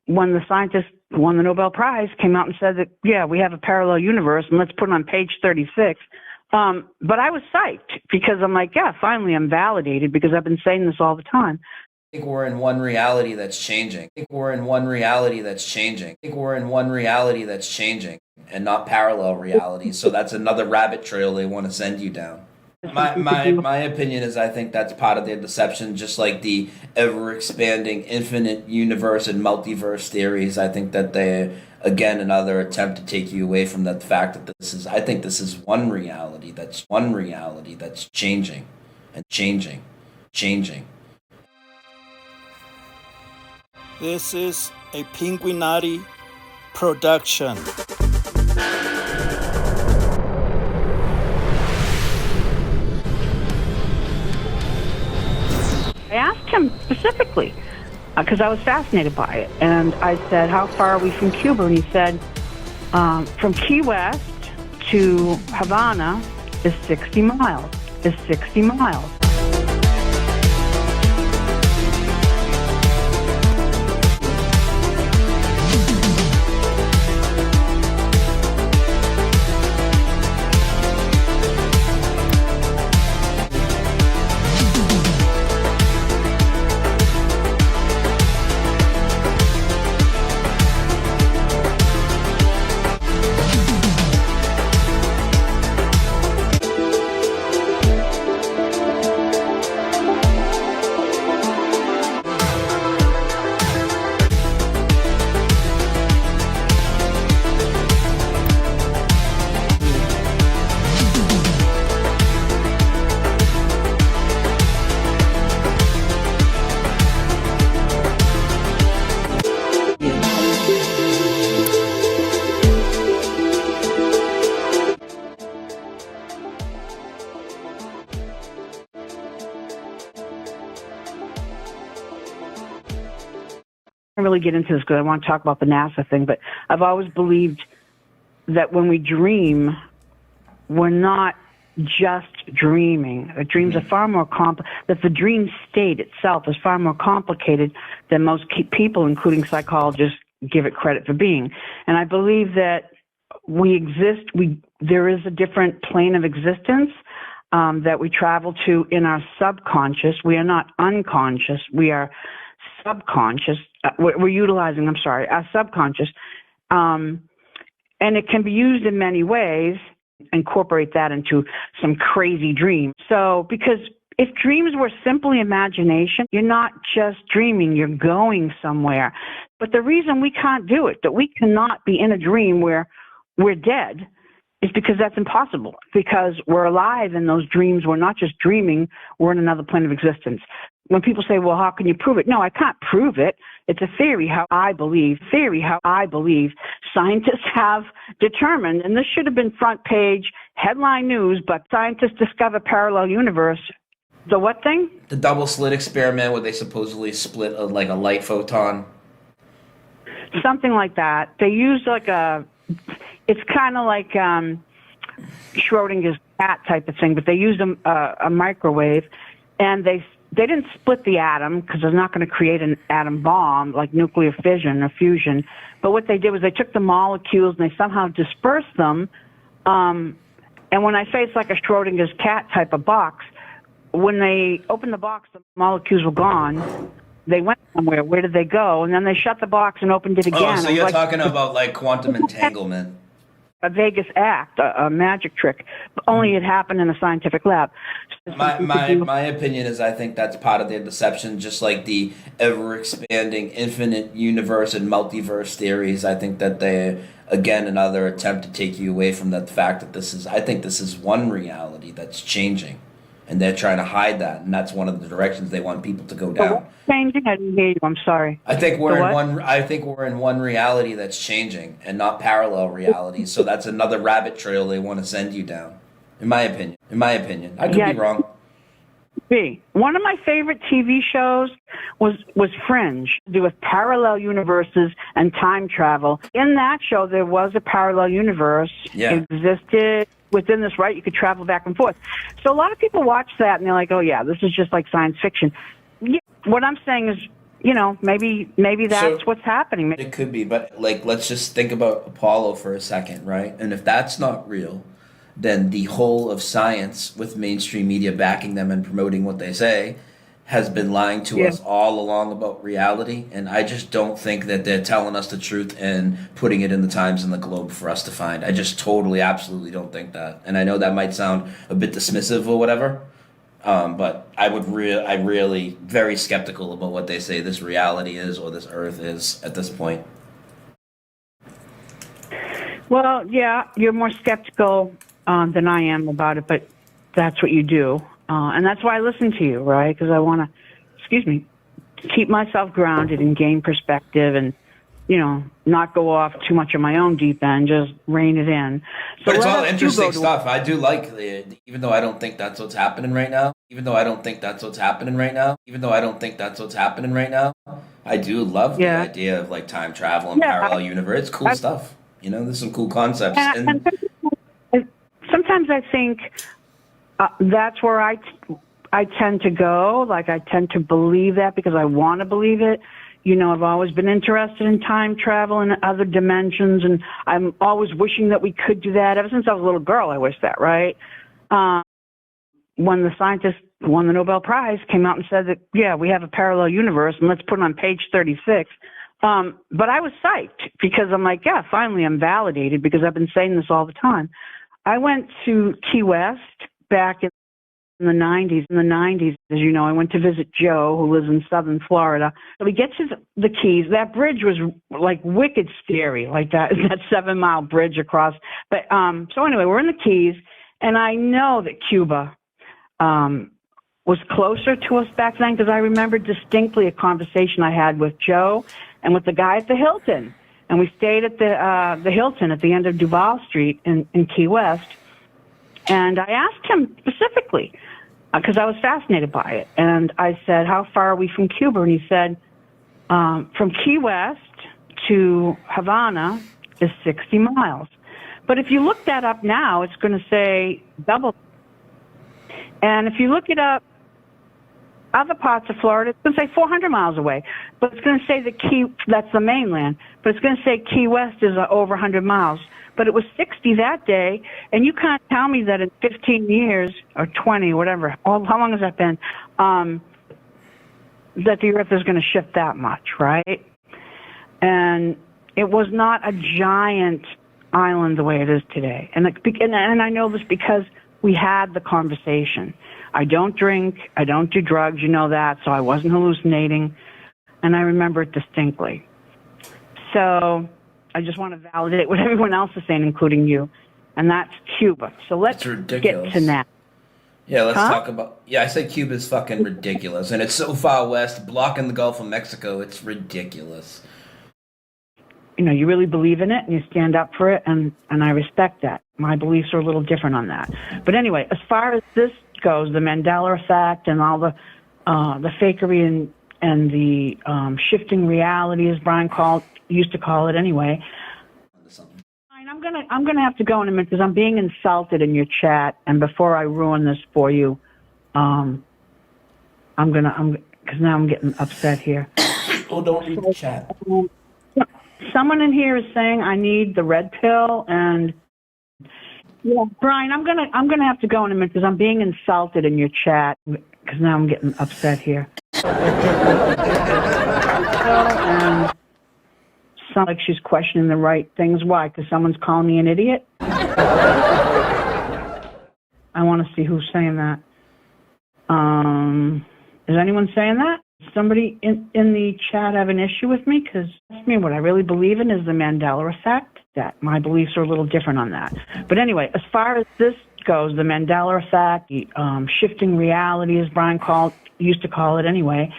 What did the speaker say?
when the scientist who won the Nobel Prize came out and said that, yeah, we have a parallel universe and let's put it on page 36. But I was psyched because I'm like, yeah, finally I'm validated because I've been saying this all the time. I think we're in one reality that's changing. I think we're in one reality that's changing. I think we're in one reality that's changing and not parallel realities. So that's another rabbit trail they want to send you down. My opinion is I think that's part of their deception, just like the ever-expanding infinite universe and multiverse theories. I think that they're, again, another attempt to take you away from the fact that I think this is one reality that's changing and changing. This is a Pinguinati production. I asked him specifically because I was fascinated by it, and I said, how far are we from Cuba? And he said, from Key West to Havana is 60 miles. I don't really get into this because I want to talk about the NASA thing, but I've always believed that when we dream, we're not just dreaming. The dreams are far more that the dream state itself is far more complicated than most people, including psychologists, give it credit for being. And I believe that we exist, there is a different plane of existence that we travel to in our subconscious. We are not unconscious. We are subconscious. We're utilizing, our subconscious. And it can be used in many ways, incorporate that into some crazy dream. So, because if dreams were simply imagination, you're not just dreaming, you're going somewhere. But the reason we can't do it, that we cannot be in a dream where we're dead, is because that's impossible. Because we're alive in those dreams. We're not just dreaming, we're in another plane of existence. When people say, well, how can you prove it? No, I can't prove it. It's a theory, how I believe. Scientists have determined, and this should have been front page headline news, but scientists discover parallel universe. The what thing? The double slit experiment where they supposedly split like a light photon. Something like that. They use it's kind of like Schrodinger's cat type of thing, but they used a microwave, and they didn't split the atom because they're not going to create an atom bomb like nuclear fission or fusion. But what they did was they took the molecules and they somehow dispersed them. And when I say it's like a Schrodinger's cat type of box, when they opened the box, the molecules were gone. They went somewhere. Where did they go? And then they shut the box and opened it again. Oh, so you're talking about like quantum entanglement. A Vegas act, a magic trick. Only it happened in a scientific lab. My opinion is I think that's part of their deception, just like the ever-expanding infinite universe and multiverse theories. I think that they're, again, another attempt to take you away from the fact that I think this is one reality that's changing. And they're trying to hide that, and that's one of the directions they want people to go down. Changing? I didn't hear you. I'm sorry. I think we're in one reality that's changing, and not parallel realities. So that's another rabbit trail they want to send you down. In my opinion, I could be wrong. One of my favorite TV shows was Fringe, to do with parallel universes and time travel. In that show, there was a parallel universe. It existed within this, right? You could travel back and forth. So a lot of people watch that and they're like, oh yeah, this is just like science fiction. Yeah, what I'm saying is maybe that's what's happening. It could be, but like, let's just think about Apollo for a second, right? And if that's not real, then the whole of science, with mainstream media backing them and promoting what they say, has been lying to Yeah. us all along about reality. And I just don't think that they're telling us the truth and putting it in the Times and the Globe for us to find. I just totally, absolutely don't think that. And I know that might sound a bit dismissive or whatever, but I really very skeptical about what they say this reality is or this Earth is at this point. Well, yeah, you're more skeptical than I am about it, but that's what you do. And that's why I listen to you, right? Because I want to, keep myself grounded and gain perspective and, not go off too much of my own deep end, just rein it in. So but it's all interesting stuff. I do like, even though I don't think that's what's happening right now, I do love the idea of like time travel and parallel universe. It's cool stuff. There's some cool concepts. And sometimes I think that's where I tend to go. Like, I tend to believe that because I want to believe it. I've always been interested in time travel and other dimensions, and I'm always wishing that we could do that. Ever since I was a little girl, I wished that, right? When the scientist who won the Nobel Prize came out and said that, yeah, we have a parallel universe, and let's put it on page 36. But I was psyched because I'm like, yeah, finally I'm validated because I've been saying this all the time. I went to Key West back in the 90s, as you know. I went to visit Joe, who lives in southern Florida. So we get to the Keys. That bridge was like wicked scary, like that 7-mile bridge across. But so anyway, we're in the Keys, and I know that Cuba was closer to us back then because I remember distinctly a conversation I had with Joe and with the guy at the Hilton. And we stayed at the Hilton at the end of Duval Street in Key West. And I asked him specifically, because I was fascinated by it. And I said, how far are we from Cuba? And he said, from Key West to Havana is 60 miles. But if you look that up now, it's going to say double. And if you look it up, other parts of Florida, it's going to say 400 miles away. But it's going to say that's the mainland. But it's going to say Key West is over 100 miles. But it was 60 that day, and you can't tell me that in 15 years, or 20, whatever, how long has that been, that the Earth is going to shift that much, right? And it was not a giant island the way it is today. And I know this because we had the conversation. I don't drink, I don't do drugs, you know that, so I wasn't hallucinating, and I remember it distinctly. So I just want to validate what everyone else is saying, including you, and that's Cuba. So let's get to that. Yeah, let's talk about... Yeah, I say Cuba's fucking ridiculous, and it's so far west, blocking the Gulf of Mexico. It's ridiculous. You really believe in it, and you stand up for it, and I respect that. My beliefs are a little different on that. But anyway, as far as this goes, the Mandela effect and all the fakery and the shifting reality, as Brian used to call it anyway. I'm gonna have to go in a minute because I'm being insulted in your chat, and before I ruin this for you, because now I'm getting upset here. Oh, don't read the chat. Someone in here is saying I need the red pill, and yeah, Brian, I'm gonna have to go in a minute because I'm being insulted in your chat, because now I'm getting upset here. And sounds like she's questioning the right things. Why? Because someone's calling me an idiot? I want to see who's saying that. Is anyone saying that? Somebody in the chat have an issue with me? Because what I really believe in is the Mandela effect. That my beliefs are a little different on that. But anyway, as far as this goes, the Mandela effect, the shifting reality, as Brian used to call it anyway,